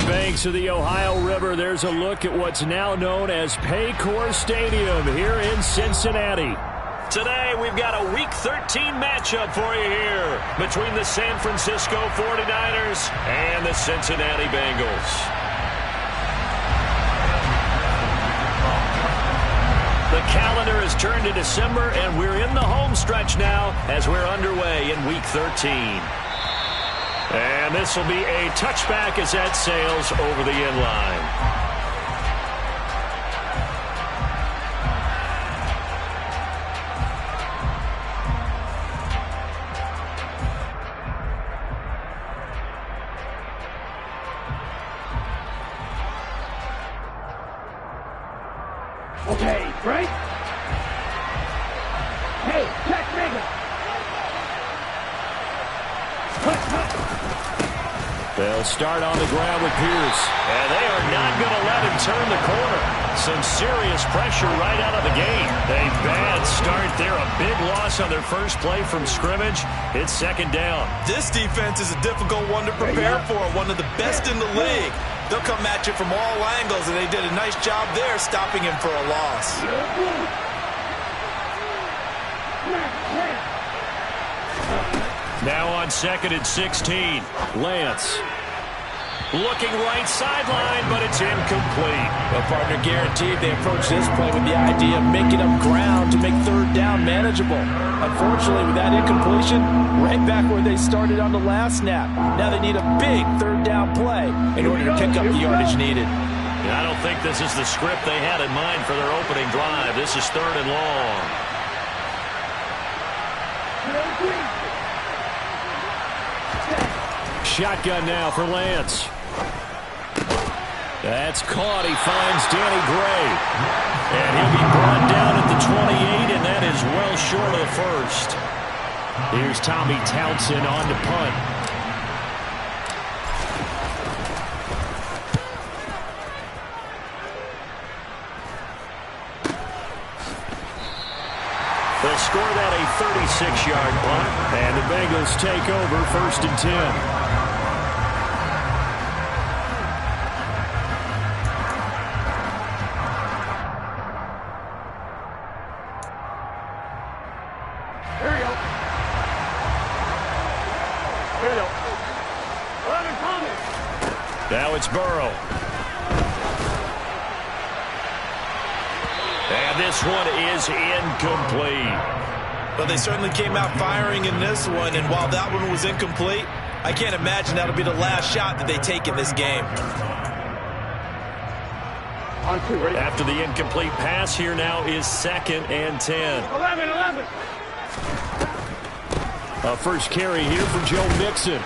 banks of the Ohio River, there's a look at what's now known as Paycor Stadium here in Cincinnati. Today, we've got a Week 13 matchup for you here between the San Francisco 49ers and the Cincinnati Bengals. The calendar has turned to December, and we're in the home stretch now as we're underway in Week 13. And this will be a touchback as that sails over the end line. Okay, break. Hey, check Mega. They'll start on the ground with Pierce. And they are not going to let him turn the corner. Some serious pressure right out of the gate. A bad start there. A big loss on their first play from scrimmage. It's second down. This defense is a difficult one to prepare for. One of the best in the league. They'll come at you from all angles, and they did a nice job there stopping him for a loss. Now on 2nd and 16. Lance. Looking right sideline, but it's incomplete. Well, partner, guaranteed they approach this play with the idea of making up ground to make third down manageable. Unfortunately, with that incompletion, right back where they started on the last snap. Now they need a big third down play in order to pick up the yardage needed. I don't think this is the script they had in mind for their opening drive. This is 3rd and long. Shotgun now for Lance. That's caught. He finds Danny Gray. And he'll be brought down at the 28, and that is well short of the first. Here's Tommy Townsend on to punt. They'll score that a 36-yard punt, and the Bengals take over 1st and 10. Now it's Burrow. And this one is incomplete. But they certainly came out firing in this one, and while that one was incomplete, I can't imagine that'll be the last shot that they take in this game. After the incomplete pass, here now is 2nd and 10. 11. A first carry here for Joe Mixon.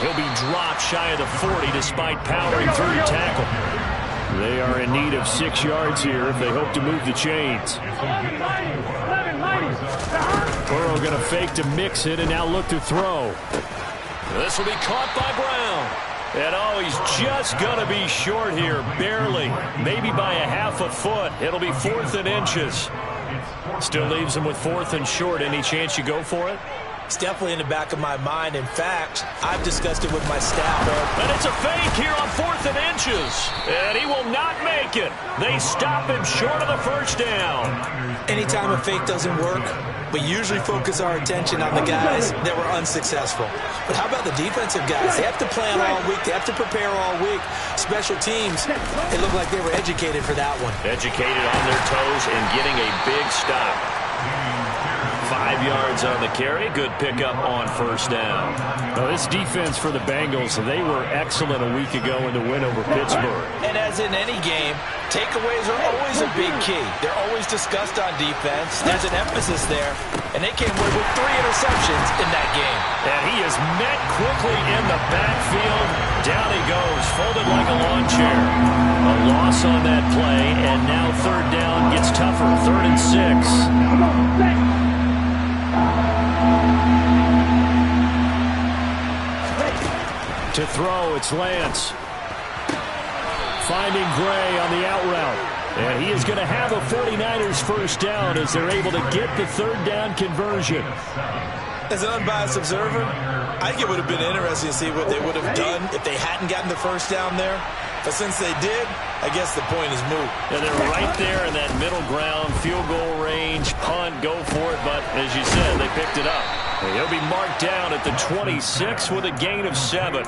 He'll be dropped shy of the 40 despite powering through the tackle. They are in need of 6 yards here if they hope to move the chains. Burrow going to fake to Mixon and now look to throw. This will be caught by Brown. And oh, he's just going to be short here, barely. Maybe by a half a foot. It'll be 4th and inches. Still leaves him with 4th and short. Any chance you go for it? It's definitely in the back of my mind. In fact, I've discussed it with my staff. And it's a fake here on 4th and inches. And he will not make it. They stop him short of the first down. Anytime a fake doesn't work, we usually focus our attention on the guys that were unsuccessful. But how about the defensive guys? They have to plan all week. They have to prepare all week. Special teams, they look like they were educated for that one. Educated on their toes and getting a big stop. 5 yards on the carry. Good pickup on first down. Now, this defense for the Bengals, they were excellent a week ago in the win over Pittsburgh. And as in any game, takeaways are always a big key. They're always discussed on defense. There's an emphasis there. And they came away with 3 interceptions in that game. And he is met quickly in the backfield. Down he goes, folded like a lawn chair. A loss on that play, and now 3rd down gets tougher. 3rd and 6. To throw, it's Lance. Finding Gray on the out route. And he is going to have a 49ers first down as they're able to get the 3rd down conversion. As an unbiased observer, I think it would have been interesting to see what they would have done if they hadn't gotten the first down there. But since they did, I guess the point is moot. And they're right there in that middle ground, field goal range, punt, go for it. But as you said, they picked it up. He'll be marked down at the 26 with a gain of 7.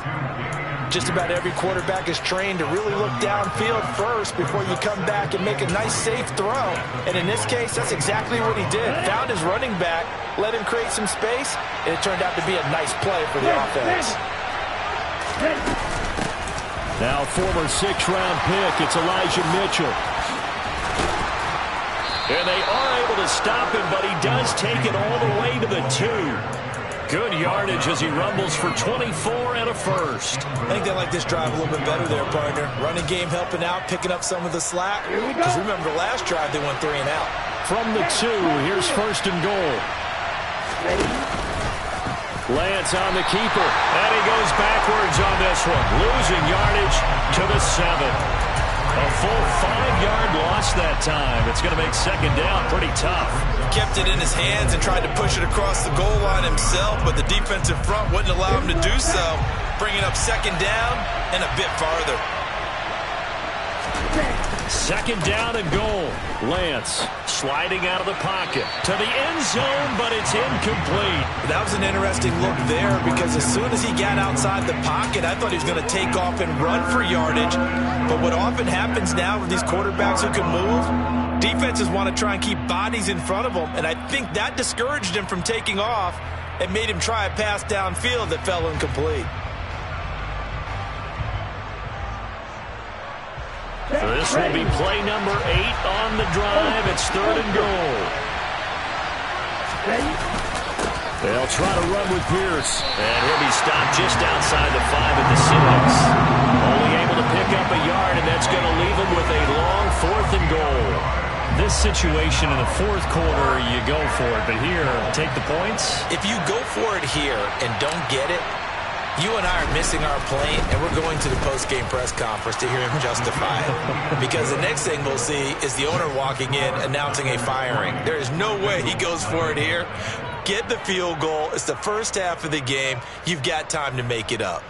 Just about every quarterback is trained to really look downfield first before you come back and make a nice, safe throw. And in this case, that's exactly what he did. Found his running back, let him create some space, and it turned out to be a nice play for the offense. Now former 6th-round pick, it's Elijah Mitchell. And they are able to stop him, but he does take it all the way to the 2. Good yardage as he rumbles for 24 and a first. I think they like this drive a little bit better there, partner. Running game helping out, picking up some of the slack. Because remember, the last drive they went 3 and out. From the 2, here's first and goal. Lance on the keeper, and he goes backwards on this one. Losing yardage to the 7. A full 5-yard loss that time. It's going to make second down pretty tough. Kept it in his hands and tried to push it across the goal line himself, but the defensive front wouldn't allow him to do so, bringing up second down and a bit farther. Second down and goal. Lance sliding out of the pocket to the end zone, but it's incomplete. That was an interesting look there because as soon as he got outside the pocket, I thought he was going to take off and run for yardage. But what often happens now with these quarterbacks who can move, defenses want to try and keep bodies in front of them, and I think that discouraged him from taking off and made him try a pass downfield that fell incomplete. This will be play number 8 on the drive. It's 3rd and goal. They'll try to run with Pierce. And he'll be stopped just outside the 5 at the 6. Only able to pick up a yard, and that's going to leave him with a long 4th and goal. This situation in the 4th quarter, you go for it. But here, take the points. If you go for it here and don't get it, you and I are missing our plane, and we're going to the post-game press conference to hear him justify it. Because the next thing we'll see is the owner walking in announcing a firing. There is no way he goes for it here. Get the field goal. It's the first half of the game. You've got time to make it up.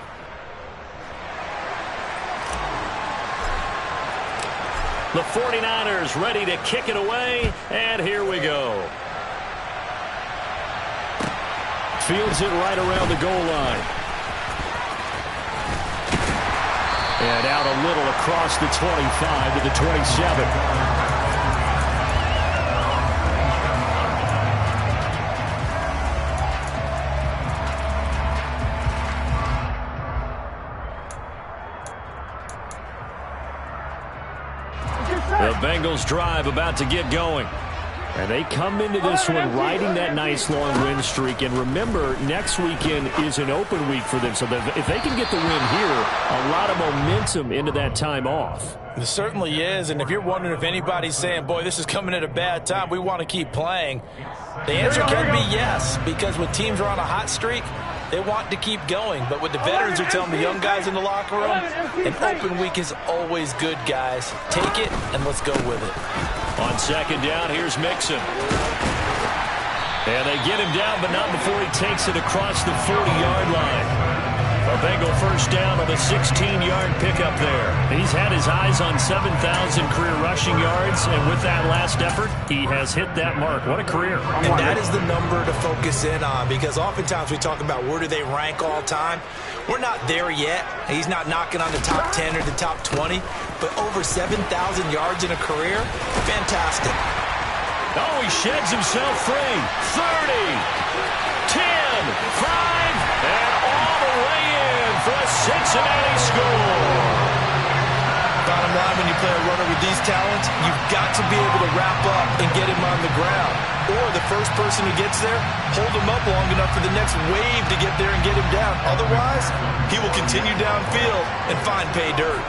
The 49ers ready to kick it away, and here we go. Fields it right around the goal line. And out a little across the 25 to the 27. The Bengals drive about to get going. And they come into this one riding that nice long win streak. And remember, next weekend is an open week for them. So that if they can get the win here, a lot of momentum into that time off. It certainly is. And if you're wondering if anybody's saying, boy, this is coming at a bad time, we want to keep playing, the answer can be yes. Because when teams are on a hot streak, they want to keep going. But what the veterans are telling the young guys in the locker room, an open week is always good, guys. Take it and let's go with it. On second down, here's Mixon. And they get him down, but not before he takes it across the 40-yard line. A Bengal first down on the 16-yard pickup there. He's had his eyes on 7,000 career rushing yards, and with that last effort, he has hit that mark. What a career. And that is the number to focus in on, because oftentimes we talk about where do they rank all time. We're not there yet. He's not knocking on the top 10 or the top 20, but over 7,000 yards in a career, fantastic. Oh, he sheds himself free. 30, 10, 5, and all the way in for a Cincinnati score. Bottom line, when you play a runner with these talents, you've got to be able to wrap up and get him on the ground. Or the first person who gets there, hold him up long enough for the next wave to get there and get him down. Otherwise, he will continue downfield and find pay dirt.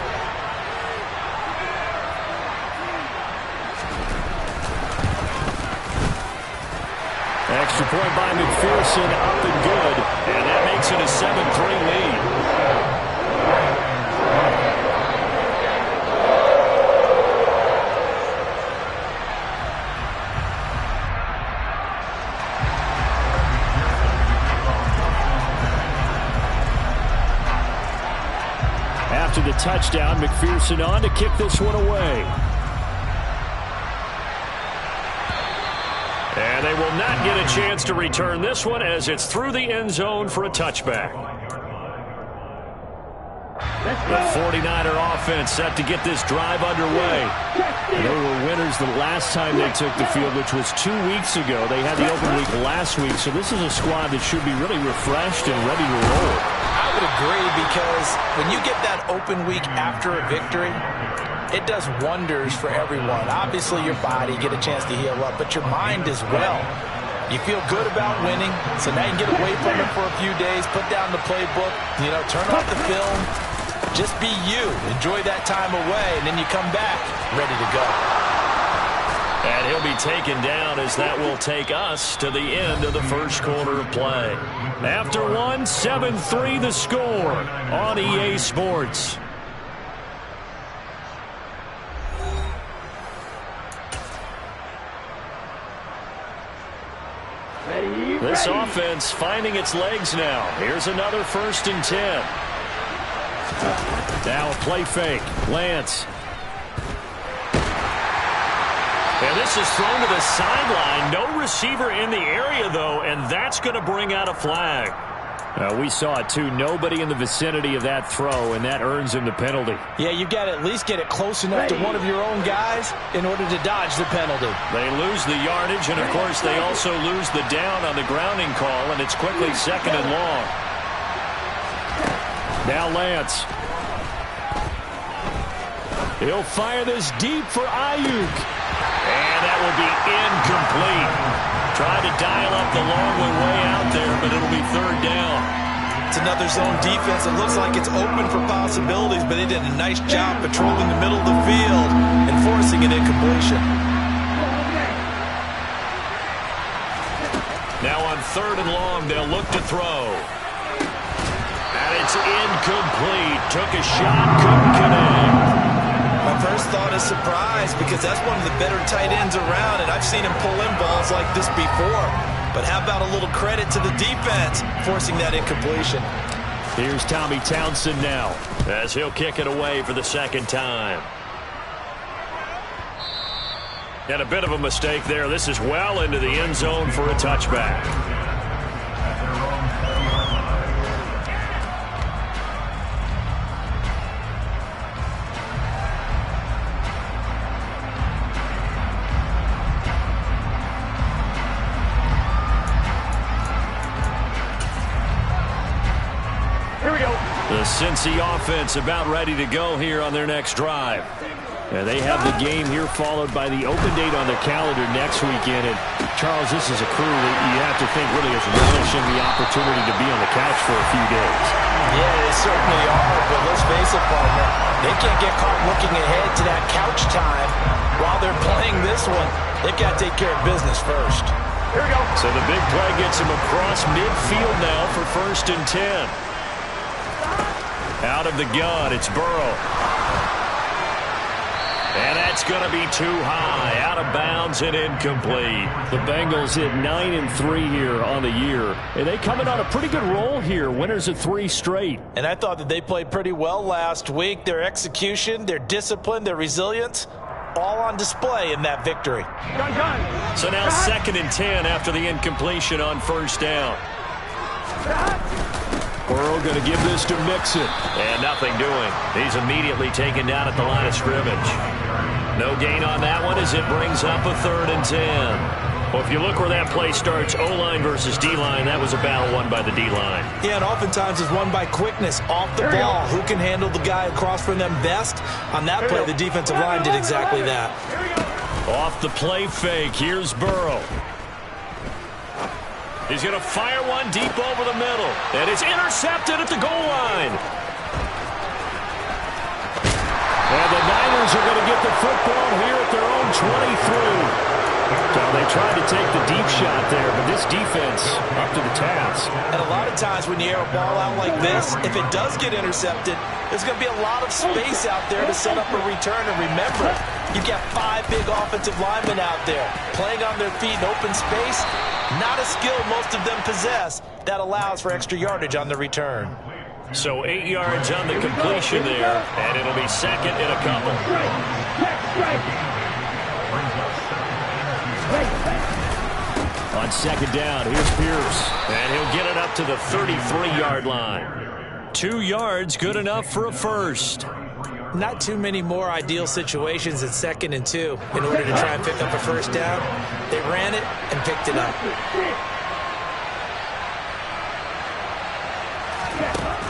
Extra point by McPherson, up and good. And that makes it a 7-3 lead. touchdown. McPherson on to kick this one away. And they will not get a chance to return this one as it's through the end zone for a touchback. The 49er offense set to get this drive underway. And they were winners the last time they took the field, which was 2 weeks ago. They had the open week last week, so this is a squad that should be really refreshed and ready to roll. I would agree, because when you get that open week after a victory, it does wonders for everyone. Obviously, your body get a chance to heal up, but your mind as well. You feel good about winning, so now you can get away from it for a few days, put down the playbook, turn off the film. Just be you. Enjoy that time away, and then you come back ready to go. And he'll be taken down as that will take us to the end of the first quarter of play. After one, 7-3 the score on EA Sports. This offense finding its legs now. Here's another 1st and 10. Now a play fake. Lance. And this is thrown to the sideline. No receiver in the area, though, and that's going to bring out a flag. We saw it, too. Nobody in the vicinity of that throw, and that earns him the penalty. Yeah, you got to at least get it close enough to one of your own guys in order to dodge the penalty. They lose the yardage, and, of course, they also lose the down on the grounding call, and it's quickly 2nd and long. Now Lance. He'll fire this deep for Ayuk. And that will be incomplete. Tried to dial up the long one way out there, but it'll be 3rd down. It's another zone defense. It looks like it's open for possibilities, but they did a nice job patrolling the middle of the field and forcing an incompletion. Now on 3rd and long, they'll look to throw. And it's incomplete. Took a shot, couldn't connect. My first thought is surprise, because that's one of the better tight ends around, and I've seen him pull in balls like this before. But how about a little credit to the defense forcing that incompletion? Here's Tommy Townsend now, as he'll kick it away for the 2nd time. And a bit of a mistake there. This is well into the end zone for a touchback. The Cincy offense about ready to go here on their next drive. And they have the game here followed by the open date on the calendar next weekend. And, Charles, this is a crew that you have to think really is relishing the opportunity to be on the couch for a few days. Yeah, they certainly are, but let's face it, partner. They can't get caught looking ahead to that couch time while they're playing this one. They've got to take care of business first. Here we go. So the big play gets him across midfield now for 1st and 10. Out of the gun, it's Burrow. And that's going to be too high, out of bounds and incomplete. The Bengals hit 9-3 here on the year. And they come in on a pretty good roll here, winners of 3 straight. And I thought that they played pretty well last week. Their execution, their discipline, their resilience, all on display in that victory. So now 2nd and 10 after the incompletion on 1st down. Burrow going to give this to Mixon. And nothing doing. He's immediately taken down at the line of scrimmage. No gain on that one as it brings up a 3rd and 10. Well, if you look where that play starts, O-line versus D-line, that was a battle won by the D-line. Yeah, and oftentimes it's won by quickness off the ball. Who can handle the guy across from them best? On that play, the defensive line did exactly that. Off the play fake, here's Burrow. He's going to fire one deep over the middle. And it's intercepted at the goal line. And the Niners are going to get the football here at their own 23. So they tried to take the deep shot there, but this defense up to the task. And a lot of times when you air a ball out like this, if it does get intercepted, there's going to be a lot of space out there to set up a return. And remember, you've got 5 big offensive linemen out there playing on their feet in open space. Not a skill most of them possess that allows for extra yardage on the return. So 8 yards on the completion there, and it'll be second and a couple. On second down, here's Pierce. And he'll get it up to the 33-yard line. 2 yards, good enough for a first. Not too many more ideal situations at 2nd and 2 in order to try and pick up a first down. They ran it and picked it up.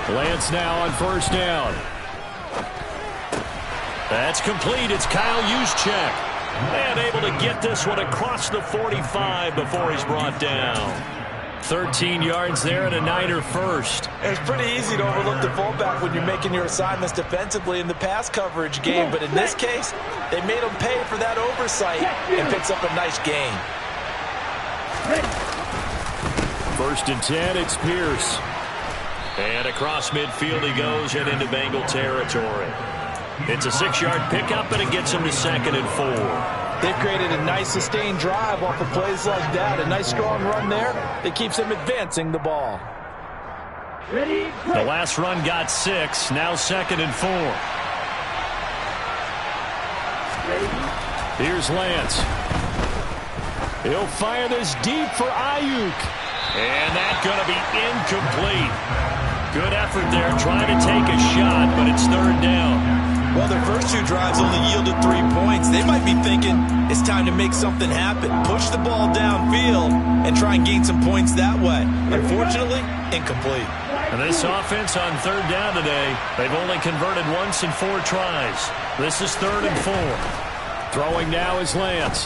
Lance now on first down. That's complete. It's Kyle Juszczyk. And able to get this one across the 45 before he's brought down. 13 yards there and a Niner first. It's pretty easy to overlook the fullback when you're making your assignments defensively in the pass coverage game. But in this case, they made him pay for that oversight and picks up a nice gain. 1st and 10, it's Pierce. And across midfield he goes and into Bengal territory. It's a 6-yard pickup, and it gets him to 2nd and 4. They've created a nice sustained drive off of plays like that. A nice strong run there that keeps them advancing the ball. The last run got 6. Now 2nd and 4. Here's Lance. He'll fire this deep for Ayuk. And that's going to be incomplete. Good effort there trying to take a shot, but it's 3rd down. Well, their first 2 drives only yielded 3 points. They might be thinking it's time to make something happen. Push the ball downfield and try and gain some points that way. Unfortunately, incomplete. And this offense on 3rd down today, they've only converted once in 4 tries. This is 3rd and 4. Throwing now is Lance.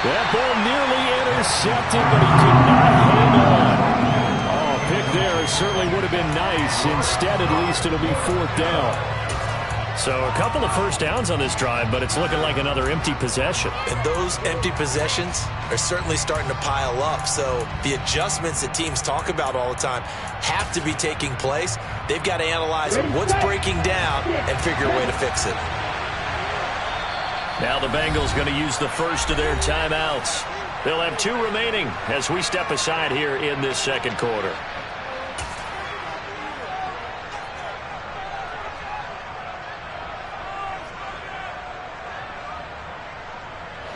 That ball nearly intercepted, but he could not hold on. Oh, pick there certainly would have been nice. Instead, at least it'll be 4th down. So a couple of first downs on this drive, but it's looking like another empty possession. And those empty possessions are certainly starting to pile up. So the adjustments that teams talk about all the time have to be taking place. They've got to analyze what's breaking down and figure a way to fix it. Now the Bengals going to use the first of their timeouts. They'll have 2 remaining as we step aside here in this 2nd quarter.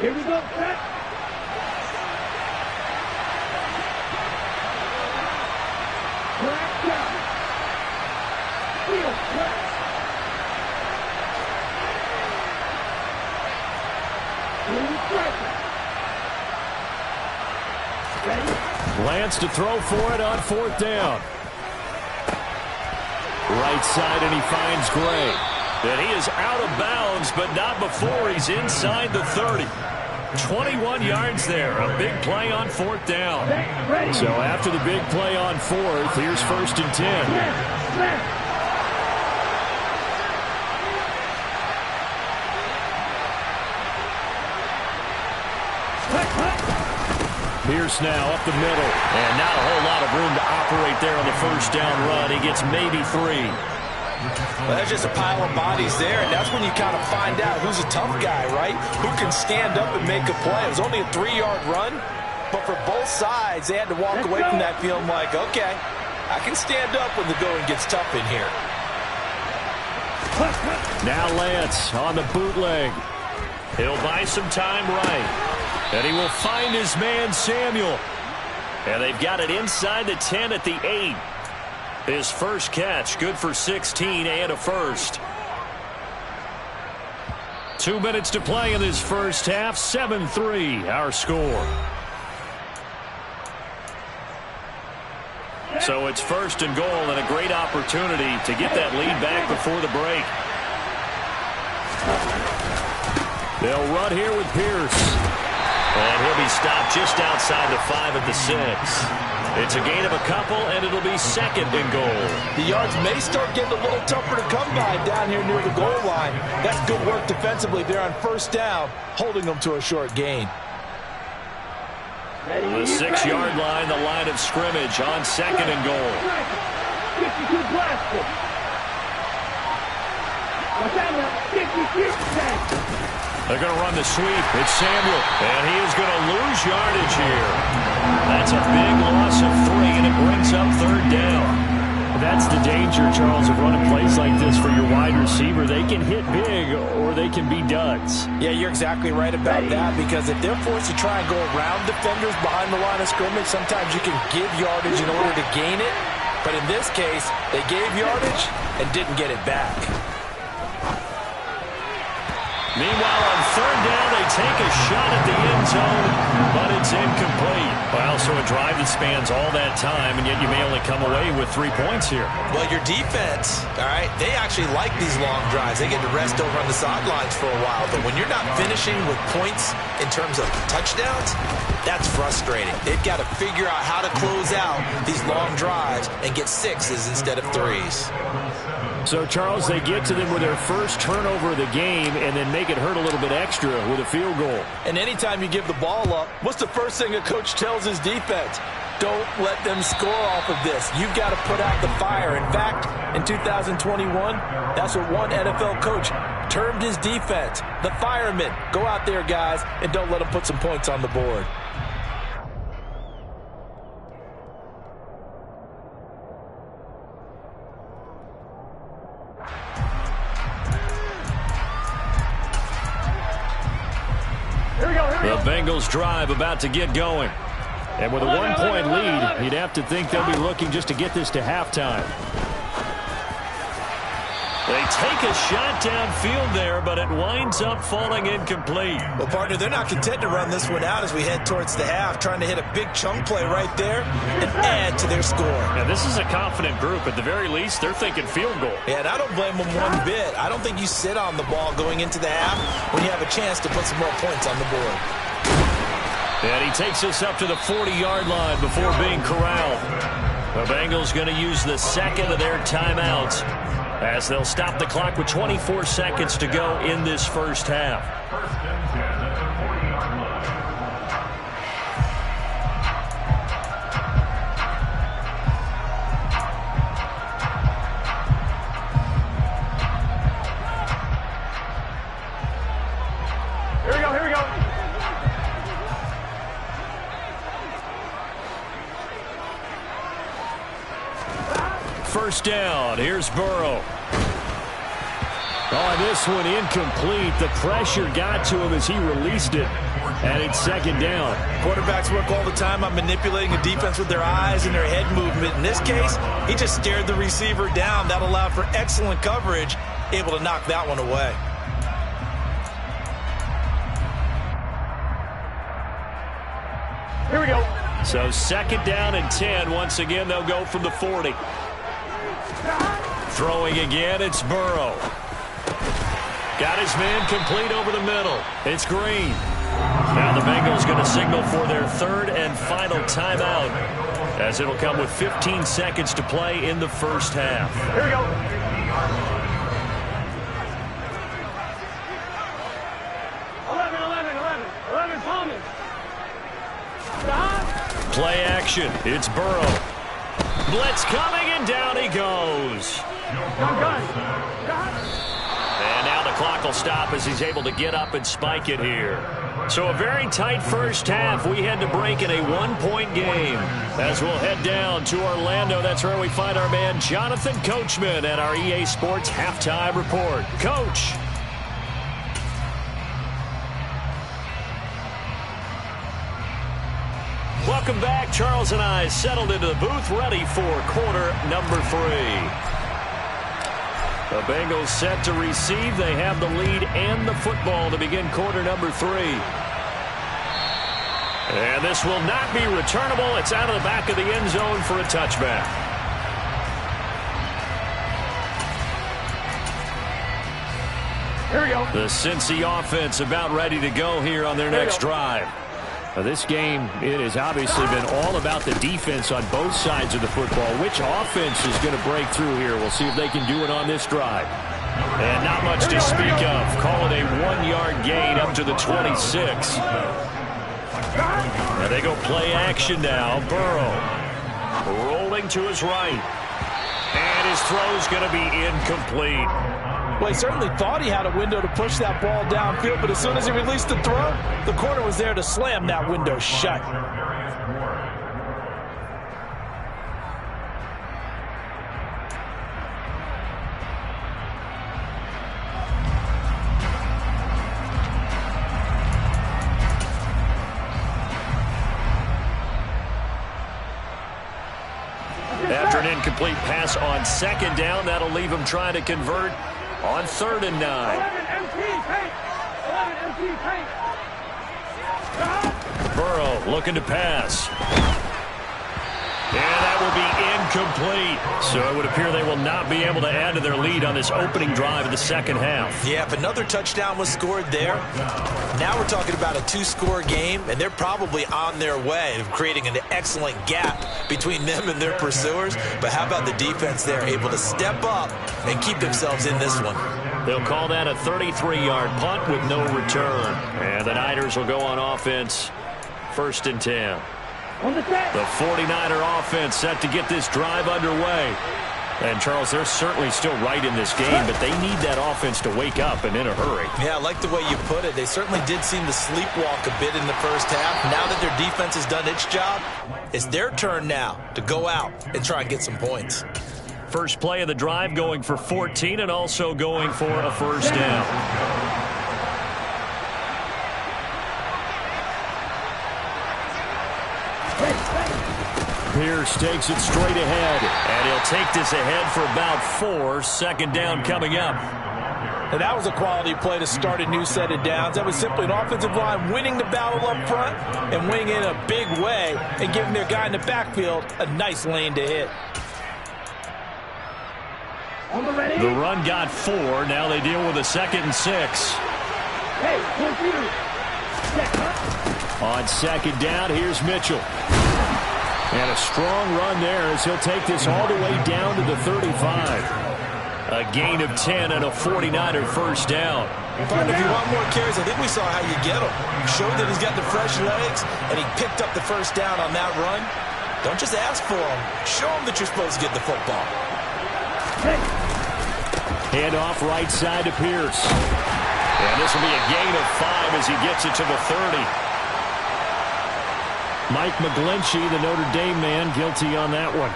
Here we go, set. Black down. Field press. Lance to throw for it on 4th down. Right side, and he finds Gray. And he is out of bounds, but not before he's inside the 30. 21 yards there. A big play on 4th down. So after the big play on 4th, here's 1st and 10. Pierce now up the middle. And not a whole lot of room to operate there on the first down run. He gets maybe 3. Well, there's just a pile of bodies there, and that's when you kind of find out who's a tough guy, right? Who can stand up and make a play. It was only a 3-yard run, but for both sides, they had to walk away from that feeling like, okay, I can stand up when the going gets tough in here. Now Lance on the bootleg. He'll buy some time right. And he will find his man, Samuel. And they've got it inside the 10 at the 8. His first catch, good for 16 and a first. 2 minutes to play in this first half. 7-3, our score. So it's 1st and goal, and a great opportunity to get that lead back before the break. They'll run here with Pierce. And he'll be stopped just outside the 5 at the 6. It's a gain of a couple, and it'll be 2nd and goal. The yards may start getting a little tougher to come by down here near the goal line. That's good work defensively there on 1st down, holding them to a short gain. The 6-yard line, the line of scrimmage on 2nd and goal. 52 blasted. They're going to run the sweep. It's Samuel, and he is going to lose yardage here. That's a big loss of 3, and it brings up 3rd down. That's the danger, Charles, of running plays like this for your wide receiver. They can hit big or they can be duds. Yeah, you're exactly right about that, because if they're forced to try and go around defenders behind the line of scrimmage, sometimes you can give yardage in order to gain it. But in this case, they gave yardage and didn't get it back. Meanwhile, on third down, they take a shot at the end zone, but it's incomplete. Well, so a drive that spans all that time, and yet you may only come away with 3 points here. Well, your defense, all right, they actually like these long drives. They get to rest over on the sidelines for a while. But when you're not finishing with points in terms of touchdowns, that's frustrating. They've got to figure out how to close out these long drives and get 6s instead of 3s. So, Charles, they get to them with their first turnover of the game and then make it hurt a little bit extra with a field goal. And anytime you give the ball up, what's the first thing a coach tells his defense? Don't let them score off of this. You've got to put out the fire. In fact, in 2021, that's what one NFL coach termed his defense. The firemen. Go out there, guys, and don't let them put some points on the board. The Bengals drive about to get going. And with a 1-point lead, you'd have to think they'll be looking just to get this to halftime. They take a shot downfield there, but it winds up falling incomplete. Well, partner, they're not content to run this one out as we head towards the half, trying to hit a big chunk play right there and add to their score. Now, this is a confident group. At the very least, they're thinking field goal. Yeah, and I don't blame them one bit. I don't think you sit on the ball going into the half when you have a chance to put some more points on the board. And he takes us up to the 40-yard line before being corralled. The Bengals going to use the second of their timeouts as they'll stop the clock with 24 seconds to go in this first half. Here we go. First down. Here's Burrow. Oh, this one incomplete. The pressure got to him as he released it. And it's second down. Quarterbacks work all the time on manipulating the defense with their eyes and their head movement. In this case, he just stared the receiver down. That allowed for excellent coverage, able to knock that one away. Here we go. So second down and 10. Once again, they'll go from the 40. Throwing again, it's Burrow. Got his man complete over the middle. It's Green. Now the Bengals going to signal for their third and final timeout, as it'll come with 15 seconds to play in the first half. Here we go. Eleven, Thomas. Stop. Play action. It's Burrow. Blitz coming, and down he goes. And now the clock will stop as he's able to get up and spike it here. So a very tight first half. We had to break in a 1-point game. As we'll head down to Orlando, that's where we find our man Jonathan Coachman at our EA Sports Halftime Report. Coach. Welcome back. Charles and I settled into the booth, ready for quarter number 3. The Bengals set to receive. They have the lead and the football to begin quarter number 3. And this will not be returnable. It's out of the back of the end zone for a touchback. Here we go. The Cincy offense about ready to go here on their next drive. This game, it has obviously been all about the defense on both sides of the football. Which offense is going to break through here? We'll see if they can do it on this drive. And not much to speak of. Call it a 1-yard gain up to the 26. And they go play action now. Burrow rolling to his right. And his throw's going to be incomplete. Well, he certainly thought he had a window to push that ball downfield, but as soon as he released the throw, the corner was there to slam that window shut. incomplete pass on second down. That'll leave him trying to convert on 3rd and 9. 11 empty, paint. 11 empty, paint. Burrow looking to pass. And that will be incomplete. So it would appear they will not be able to add to their lead on this opening drive of the second half. Yeah, if another touchdown was scored there, now we're talking about a 2-score game, and they're probably on their way of creating an excellent gap between them and their pursuers. But how about the defense there, able to step up and keep themselves in this one? They'll call that a 33-yard punt with no return. And the Niners will go on offense, 1st and 10. The 49er offense set to get this drive underway. And, Charles, they're certainly still right in this game, but they need that offense to wake up and in a hurry. Yeah, I like the way you put it. They certainly did seem to sleepwalk a bit in the first half. Now that their defense has done its job, it's their turn now to go out and try and get some points. First play of the drive going for 14 and also going for a first down. Pierce takes it straight ahead, and he'll take this ahead for about 4. 2nd down coming up. And that was a quality play to start a new set of downs. That was simply an offensive line winning the battle up front and winning it in a big way and giving their guy in the backfield a nice lane to hit. The run got 4. Now they deal with a 2nd and 6. On 2nd down, here's Mitchell. And a strong run there as he'll take this all the way down to the 35. A gain of 10 and a 49er first down. Partner, if you want more carries, I think we saw how you get him. Showed that he's got the fresh legs, and he picked up the first down on that run. Don't just ask for him. Show him that you're supposed to get the football. Hand off right side to Pierce. And this will be a gain of 5 as he gets it to the 30. Mike McGlinchey, the Notre Dame man, guilty on that one.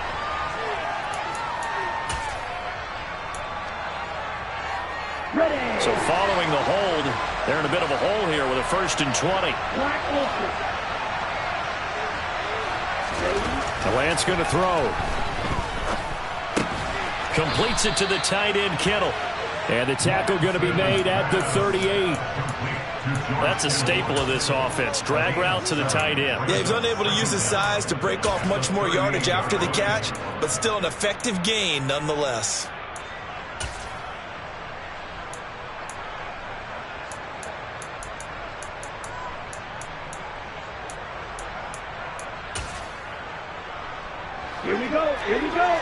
So following the hold, they're in a bit of a hole here with a 1st and 20. Lance going to throw. Completes it to the tight end, Kittle. And the tackle going to be made at the 38. That's a staple of this offense. Drag route to the tight end. Yeah, he's unable to use his size to break off much more yardage after the catch, but still an effective gain nonetheless. Here we go. Here we go.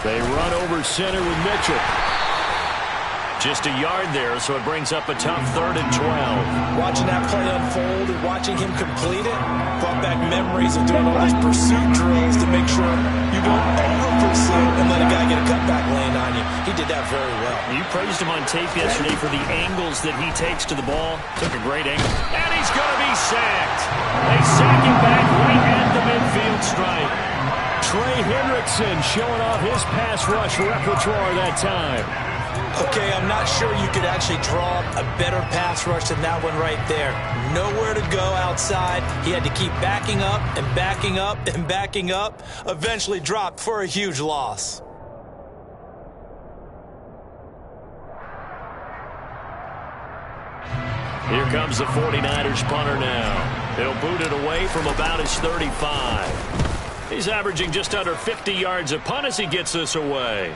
They run over center with Mitchell. Just a yard there, so it brings up a tough 3rd and 12. Watching that play unfold and watching him complete it brought back memories of doing all those pursuit drills to make sure you don't over-pursue and let a guy get a cutback lane on you. He did that very well. You praised him on tape yesterday for the angles that he takes to the ball. Took a great angle. And he's going to be sacked. They sack him back right at the midfield stripe. Trey Hendrickson showing off his pass rush repertoire that time. Okay, I'm not sure you could actually draw a better pass rush than that one right there. Nowhere to go outside. He had to keep backing up and backing up and backing up. Eventually dropped for a huge loss. Here comes the 49ers punter now. He'll boot it away from about his 35. He's averaging just under 50 yards a punt as he gets this away.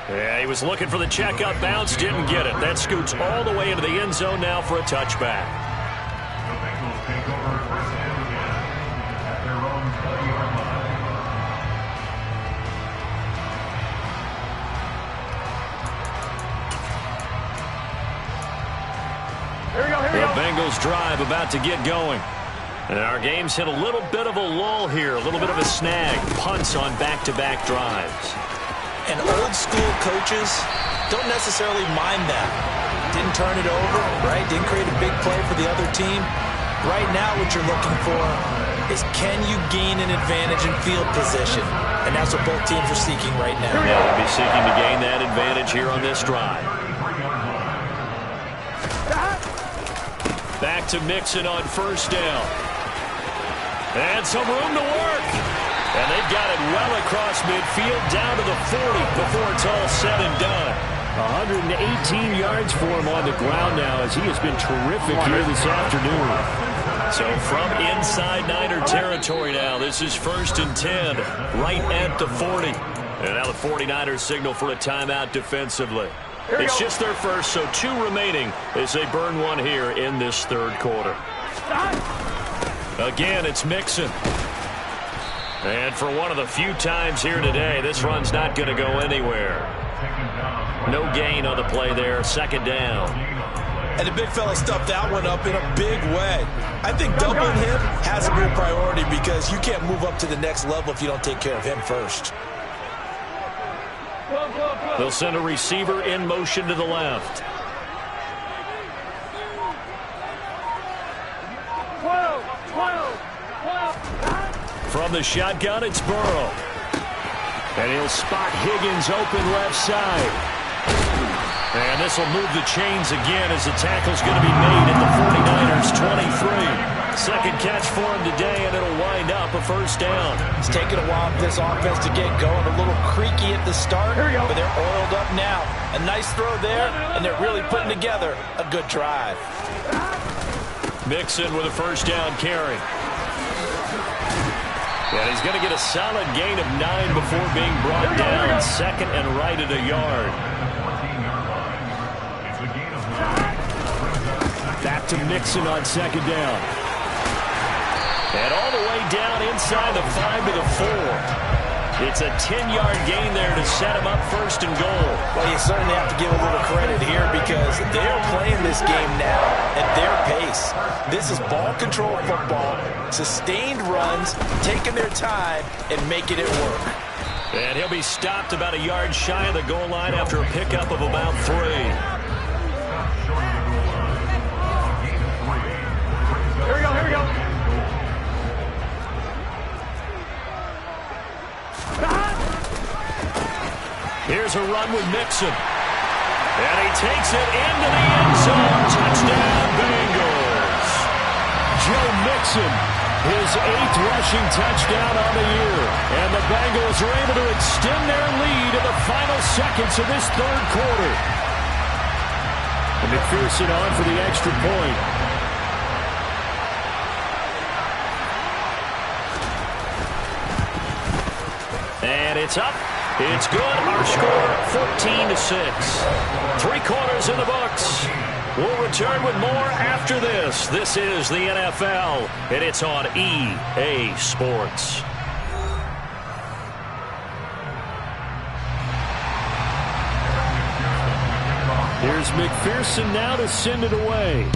Yeah, he was looking for the check-up bounce, didn't get it. That scoots all the way into the end zone now for a touchback. The Bengals drive about to get going. And our game's hit a little bit of a lull here, a little bit of a snag. Punts on back-to-back drives. And old-school coaches don't necessarily mind that. Didn't turn it over, right? Didn't create a big play for the other team. Right now what you're looking for is can you gain an advantage in field position? And that's what both teams are seeking right now. Yeah, they'll be seeking to gain that advantage here on this drive. Back to Mixon on first down. And some room to work. And they've got it well across midfield down to the 40 before it's all said and done. 118 yards for him on the ground now as he has been terrific here this afternoon. So from inside Niner territory now, this is 1st and 10, right at the 40. And now the 49ers signal for a timeout defensively. It's just their first, so 2 remaining as they burn one here in this third quarter. Again, it's Mixon. And for one of the few times here today, this run's not going to go anywhere. No gain on the play there, 2nd down. And the big fella stuffed that one up in a big way. I think doubling him has to be a priority because you can't move up to the next level if you don't take care of him first. They'll send a receiver in motion to the left. 12. From the shotgun, it's Burrow. And he'll spot Higgins open left side. And this will move the chains again as the tackle's going to be made at the 49ers 23. Second catch for him today, and it'll wind up a 1st down. It's taken a while for this offense to get going. A little creaky at the start, but they're oiled up now. A nice throw there, and they're really putting together a good drive. Mixon with a 1st down carry. And he's going to get a solid gain of 9 before being brought down. 2nd and right at a yard. Back to Mixon on 2nd down. And all the way down inside the 5 to the 4. It's a 10-yard gain there to set him up 1st and goal. Well, you certainly have to give a little credit here because they're playing this game now at their pace. This is ball control football, sustained runs, taking their time and making it work. And he'll be stopped about a yard shy of the goal line after a pickup of about 3. Here we go. Here's a run with Mixon. And he takes it into the end zone. Touchdown, Bengals. Joe Mixon, his 8th rushing touchdown on the year. And the Bengals are able to extend their lead in the final seconds of this third quarter. And McPherson on for the extra point. And it's up. It's good. Our score, 14-6. 3 quarters in the books. We'll return with more after this. This is the NFL, and it's on EA Sports. Here's McPherson now to send it away.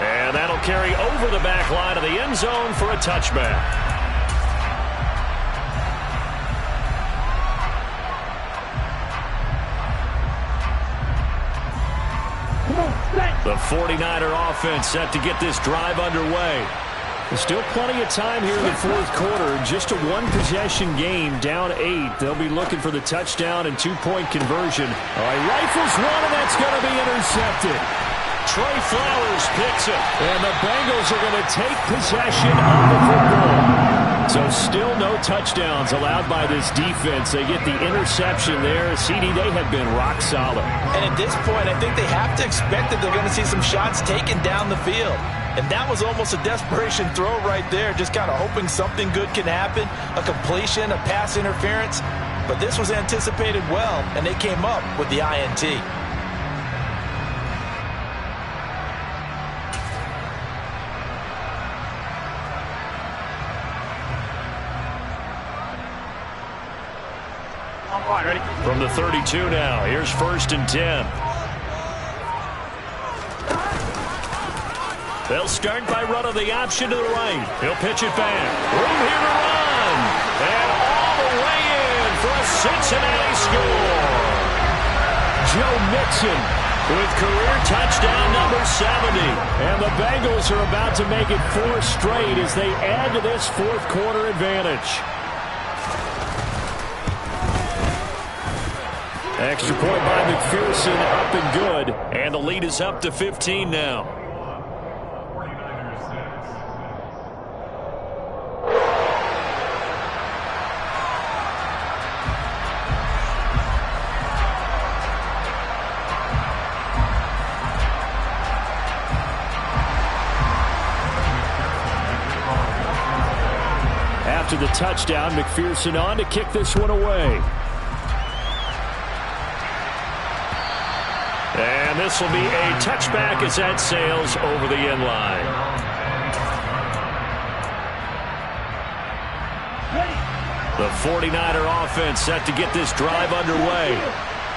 And that'll carry over the back line of the end zone for a touchback. The 49er offense set to get this drive underway. There's still plenty of time here in the fourth quarter. Just a 1-possession game, down 8. They'll be looking for the touchdown and 2-point conversion. All right, rifles one, and that's going to be intercepted. Trey Flowers picks it. And the Bengals are going to take possession of the football. So still no touchdowns allowed by this defense. They get the interception there. CD, they have been rock solid. And at this point, I think they have to expect that they're going to see some shots taken down the field. And that was almost a desperation throw right there, just kind of hoping something good can happen, a completion, a pass interference. But this was anticipated well, and they came up with the INT. Ready? From the 32 now, here's 1st and 10. They'll start by running the option to the right. He'll pitch it back. Room here to run. And all the way in for a Cincinnati score. Joe Mixon with career touchdown number 70. And the Bengals are about to make it 4 straight as they add to this fourth quarter advantage. Extra point by McPherson, up and good. And the lead is up to 15 now. after the touchdown. McPherson on to kick this one away. And this will be a touchback as that sails over the end line. The 49er offense set to get this drive underway.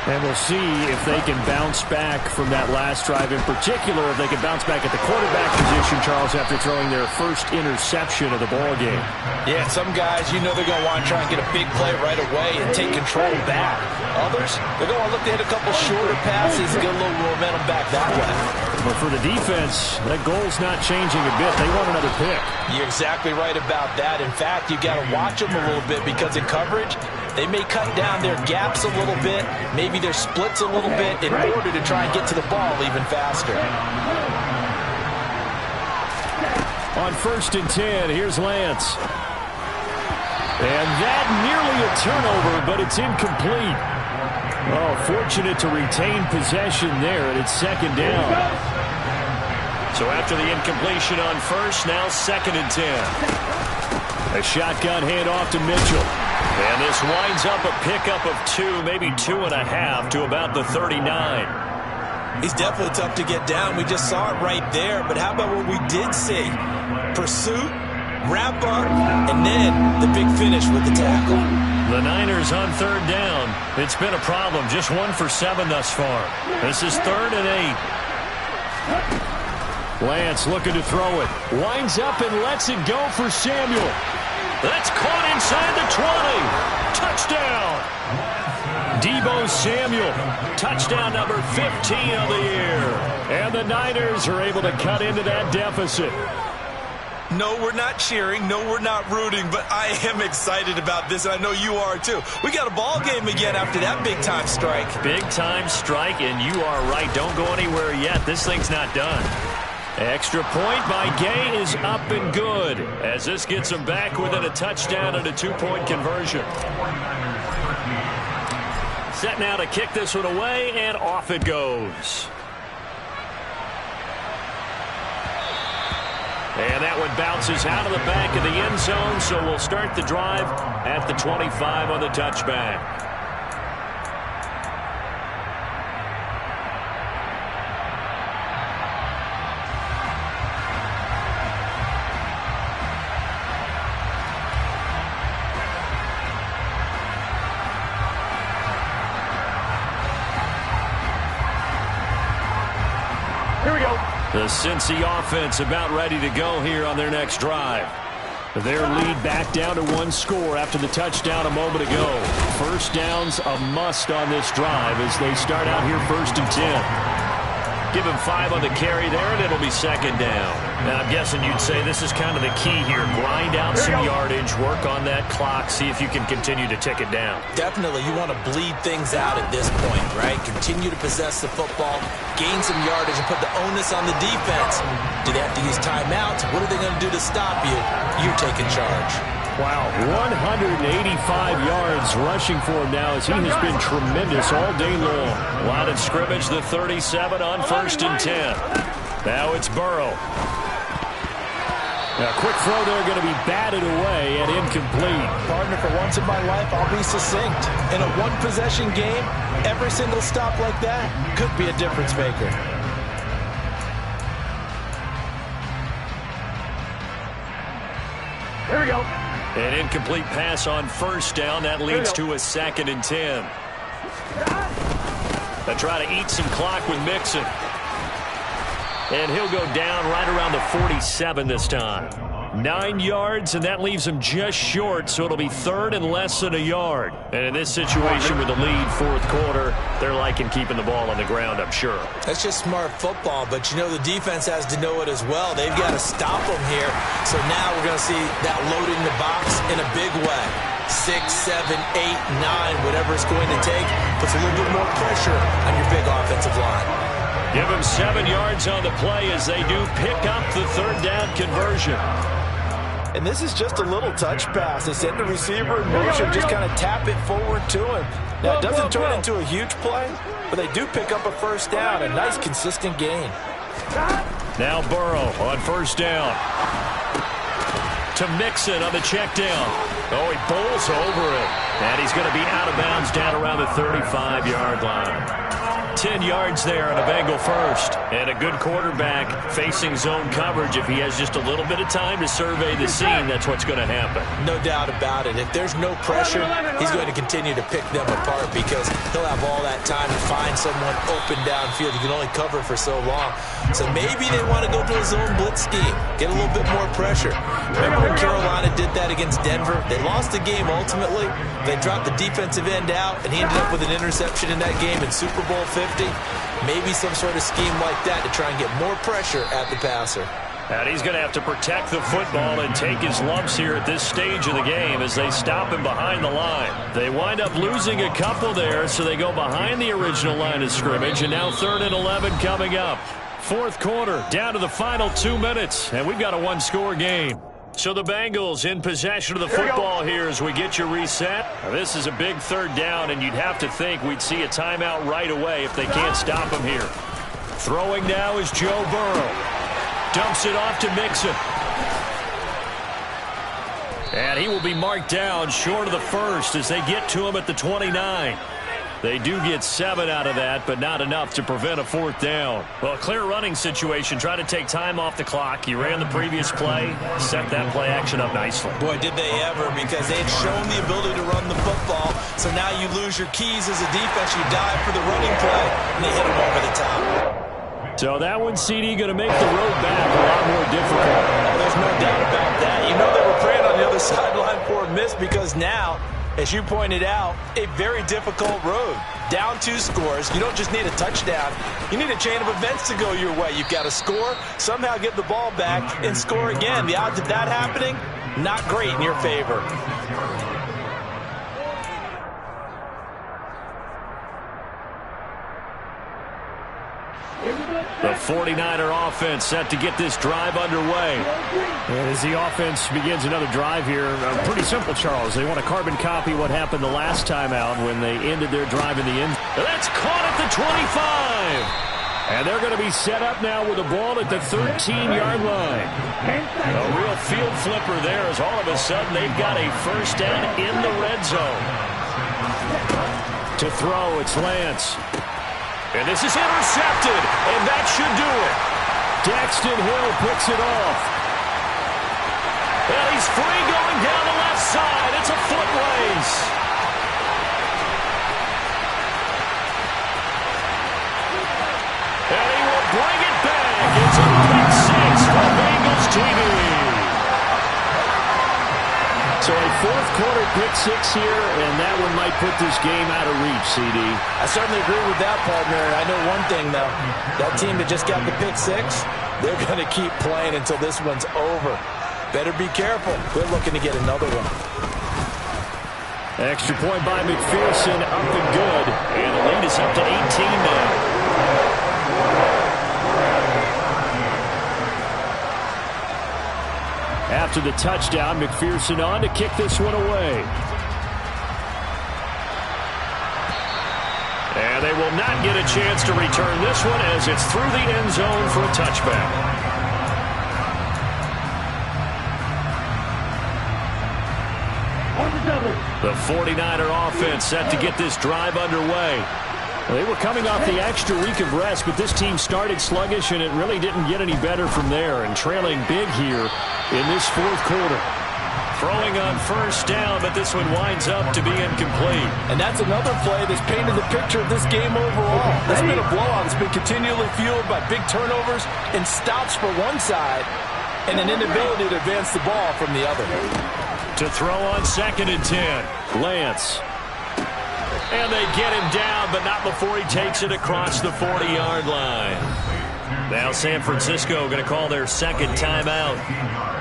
And we'll see if they can bounce back from that last drive. In particular, if they can bounce back at the quarterback position, Charles, after throwing their first interception of the ballgame. Yeah, some guys, you know they're going to want to try and get a big play right away and take control back. Others, they're going to look to hit a couple shorter passes and get a little momentum back that way. But for the defense, that goal's not changing a bit. They want another pick. You're exactly right about that. In fact, you got to watch them a little bit because in coverage, they may cut down their gaps a little bit, maybe their splits a little bit in order to try and get to the ball even faster. On 1st and 10, here's Lance. And that nearly a turnover, but it's incomplete. Oh, fortunate to retain possession there, and it's 2nd down. So after the incompletion on 1st, now 2nd and 10. A shotgun handoff to Mitchell. And this winds up a pickup of 2, maybe 2.5 to about the 39. He's definitely tough to get down. We just saw it right there. But how about what we did see? Pursuit, wrap up, and then the big finish with the tackle. The Niners on 3rd down. It's been a problem. Just 1 for 7 thus far. This is 3rd and 8. Lance looking to throw it. Winds up and lets it go for Samuel. That's caught inside the 20. Touchdown. Deebo Samuel. Touchdown number 15 of the year. And the Niners are able to cut into that deficit. No, we're not cheering. No, we're not rooting. But I am excited about this, and I know you are too. We got a ball game again after that big-time strike. Big-time strike, and you are right. Don't go anywhere yet. This thing's not done. Extra point by Gay is up and good as this gets them back within a touchdown and a 2-point conversion. Set now to kick this one away, and off it goes. And that one bounces out of the back of the end zone, so we'll start the drive at the 25 on the touchback. The Cincy offense about ready to go here on their next drive. Their lead back down to 1 score after the touchdown a moment ago. 1st down's a must on this drive as they start out here 1st and 10. Give him 5 on the carry there, and it'll be 2nd down. Now, I'm guessing you'd say this is kind of the key here. Grind out some yardage, work on that clock, see if you can continue to tick it down. Definitely, you want to bleed things out at this point, right? Continue to possess the football, gain some yardage, and put the onus on the defense. Do they have to use timeouts? What are they going to do to stop you? You're taking charge. Wow, 185 yards rushing for him now as he has been tremendous all day long. Line of scrimmage, the 37 on 1st and 10. Now it's Burrow. A quick throw there going to be batted away and incomplete. Partner, for once in my life, I'll be succinct. In a one-possession game, every single stop like that could be a difference maker. Here we go. An incomplete pass on 1st down. That leads to a 2nd and 10. They try to eat some clock with Mixon. And he'll go down right around the 47 this time. 9 yards, and that leaves him just short, so it'll be 3rd and less than a yard. And in this situation with the lead 4th quarter, they're liking keeping the ball on the ground, I'm sure. That's just smart football, but you know the defense has to know it as well. They've got to stop them here. So now we're going to see that loading the box in a big way. 6, 7, 8, 9, whatever it's going to take, puts a little bit more pressure on your big offensive line. Give him 7 yards on the play as they do pick up the 3rd down conversion. And this is just a little touch pass. They send the receiver in motion, just kind of tap it forward to him. Now, it doesn't turn into a huge play, but they do pick up a 1st down, a nice, consistent gain. Now Burrow on 1st down. to Mixon on the check down. Oh, he bowls over it. And he's going to be out of bounds down around the 35-yard line. 10 yards there on a Bengal first. And a good quarterback facing zone coverage. If he has just a little bit of time to survey the scene, that's what's going to happen. No doubt about it. If there's no pressure, he's going to continue to pick them apart because he'll have all that time to find someone open downfield. He can only cover for so long. So maybe they want to go to a zone blitz scheme, get a little bit more pressure. Remember when Carolina did that against Denver? They lost the game ultimately. They dropped the defensive end out, and he ended up with an interception in that game in Super Bowl 50. Maybe some sort of scheme like that to try and get more pressure at the passer. And he's going to have to protect the football and take his lumps here at this stage of the game as they stop him behind the line. They wind up losing a couple there, so they go behind the original line of scrimmage, and now 3rd and 11 coming up. Fourth quarter, down to the final 2 minutes, and we've got a one-score game. So the Bengals in possession of the football here as we get you reset. Now, this is a big 3rd down, and you'd have to think we'd see a timeout right away if they can't stop him here. Throwing now is Joe Burrow. Dumps it off to Mixon. And he will be marked down short of the first as they get to him at the 29. They do get 7 out of that, but not enough to prevent a 4th down. Well, a clear running situation. Try to take time off the clock. You ran the previous play, set that play action up nicely. Boy, did they ever, because they had shown the ability to run the football. So now you lose your keys as a defense. You dive for the running play, and they hit him over the top. So that one, CD, going to make the road back a lot more difficult. Oh, there's no doubt about that. You know they were praying on the other sideline for a miss because now, as you pointed out, a very difficult road. Down 2 scores. You don't just need a touchdown. You need a chain of events to go your way. You've got to score, somehow get the ball back, and score again. The odds of that happening, not great in your favor. The 49er offense set to get this drive underway. And as the offense begins another drive here, pretty simple, Charles. They want to carbon copy what happened the last time out when they ended their drive in the end. That's caught at the 25. And they're going to be set up now with the ball at the 13-yard line. A real field flipper there as all of a sudden they've got a first down in the red zone. To throw, it's Lance. And this is intercepted, and that should do it. Daxton Hill picks it off. And he's free going down the left side. It's a foot race. And he will bring it back. It's a pick 6 for Bengals TV. So a fourth quarter pick 6 here, and that one might put this game out of reach, CD. I certainly agree with that, partner. And I know one thing, though. That team that just got the pick 6, they're going to keep playing until this one's over. Better be careful. They're looking to get another one. Extra point by McPherson, up and good. And the lead is up to 18 now. After the touchdown, McPherson on to kick this one away. And they will not get a chance to return this one as it's through the end zone for a touchback. The 49er offense set to get this drive underway. Well, they were coming off the extra week of rest, but this team started sluggish, and it really didn't get any better from there, and trailing big here in this fourth quarter. Throwing on first down, but this one winds up to be incomplete. And that's another play that's painted the picture of this game overall. It's been a blowout. It's been continually fueled by big turnovers and stops for one side and an inability to advance the ball from the other. To throw on 2nd and 10. Lance. And they get him down, but not before he takes it across the 40-yard line. Now San Francisco going to call their second timeout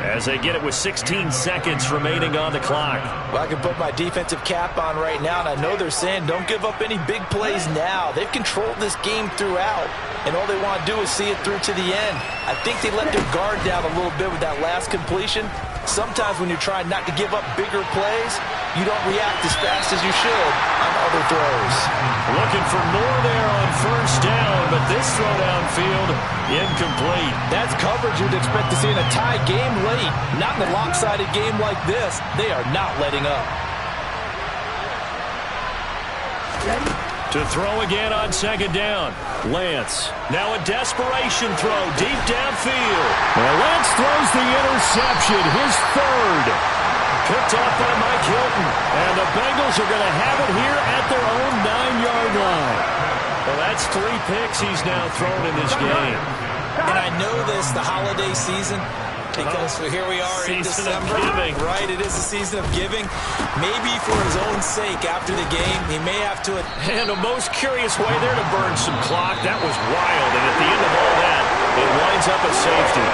as they get it with 16 seconds remaining on the clock. Well, I can put my defensive cap on right now, and I know they're saying don't give up any big plays now. They've controlled this game throughout, and all they want to do is see it through to the end. I think they let their guard down a little bit with that last completion. Sometimes when you're trying not to give up bigger plays, you don't react as fast as you should on couple throws. Looking for more there on first down, but this throw downfield, incomplete. That's coverage you'd expect to see in a tie game late. Not in a lopsided game like this. They are not letting up. To throw again on second down. Lance. Now a desperation throw deep downfield. Well, Lance throws the interception, his third. Picked off by Mike Hilton. And the Bengals are going to have it here at their own 9-yard line. Well, that's 3 picks he's now thrown in this game. And I know this, the holiday season, because here we are in December. Right, it is a season of giving. Maybe for his own sake after the game, he may have to... And a most curious way there to burn some clock. That was wild. And at the end of all that, it winds up a safety.